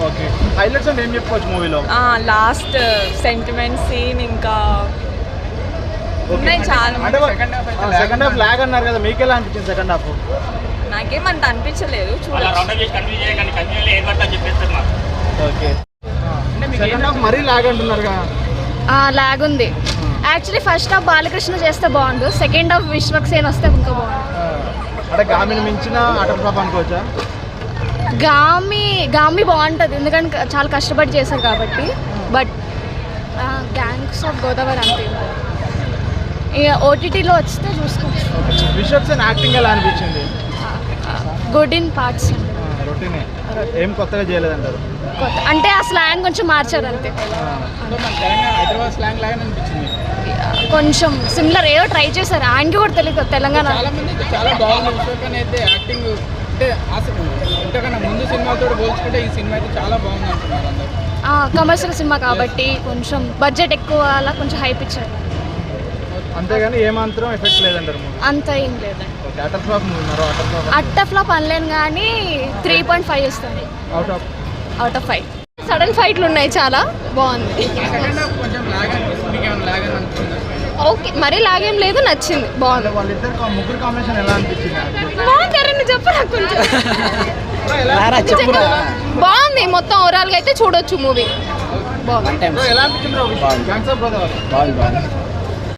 Okay, highlights అంటే ఏం చెప్పుకోవచ్చు మూవీలో? లాస్ట్ సెంటిమెంట్ సీన్ ఇంకా ఉన్నాయి చాలా. అంటే సెకండ్ హాఫ్ లాగ్ అన్నారు కదా, మీకు ఎలా అనిపించింది సెకండ్ హాఫ్? నాకేమంత అనిపించలేదు, ఓకే, సెకండ్ హాఫ్ మరీ లాగ్ అంటున్నారుగా? లాగ్ ఉంది. యాక్చువల్లీ ఫస్ట్ హాఫ్ బాలకృష్ణ చేస్తే బాగుండు, సెకండ్ హాఫ్ విశ్వక్సేన్ వస్తే ఇంకా బాగుండు. అంటే గామిని మించిన అటర్ ఫ్లాప్ అనుకోవచ్చా? గామి బాగుంటుంది ఎందుకంటే చాలా కష్టపడి చేశారు కాబట్టి. బట్ గ్యాంగ్స్ ఆఫ్ గోదావరి అంతే, ఇక ఓటీటీలో వస్తే చూసుకోవచ్చు. విశ్వక్సేన్ యాక్టింగ్ ఎలా అనిపించింది? Good in parts. రొటీనే, ఏం కొత్తగా చేయలేదంటారు? కొత్త అంటే ఆ స్లాంగ్ కొంచెం మార్చారు అంతే. హైదరాబాద్ స్లాంగ్ లాగానే అనిపించింది. కొంచెం సిమిలర్ ఏదో ట్రై చేశారు, ఆయనకి కూడా తెలియదు తెలంగాణ. చాలా మంది చాలా బాగుంది విశ్వకన్ అయితే యాక్టింగ్. అంటే ఇంతకన్నా ముందు సినిమాతో పోల్చుకుంటే ఈ సినిమా అయితే చాలా బాగుంది అంటున్నారు అందరూ. కమర్షియల్ సినిమా కాబట్టి కొంచెం బడ్జెట్ ఎక్కువ అలా కొంచెం హైప్ ఇచ్చారు, అంతేగాని ఏమాత్రం ఎఫెక్ట్ లేదంటారు? అంత ఏం లేదండి. అటర్ ఫ్లాప్ అట్ట ఫ్లాప్ అనలేను కానీ 3.5 ఇస్తాను అవుట్ ఆఫ్ 5. సడన్ ఫైట్లు ఉన్నాయి, చాలా బాగుంది. సెకండ్ హాఫ్ కొంచెం లాగ్ అనిపిస్తుంది, మీకు ఏమైనా లాగ్ అని అనిపిస్తుందా? ఓకే, మరీ లాగేం లేదు, నచ్చింది, బాగుంది. వాళ్ళిద్దరు ముగ్గురు కాంబినేషన్ ఎలా అనిపించింది? బాగుంటారని చెప్పు నాకు కొంచెం. బాగుంది, మొత్తం ఓవరాల్గా అయితే చూడొచ్చు మూవీ. బాగుంది. ఎలా అనిపించింది?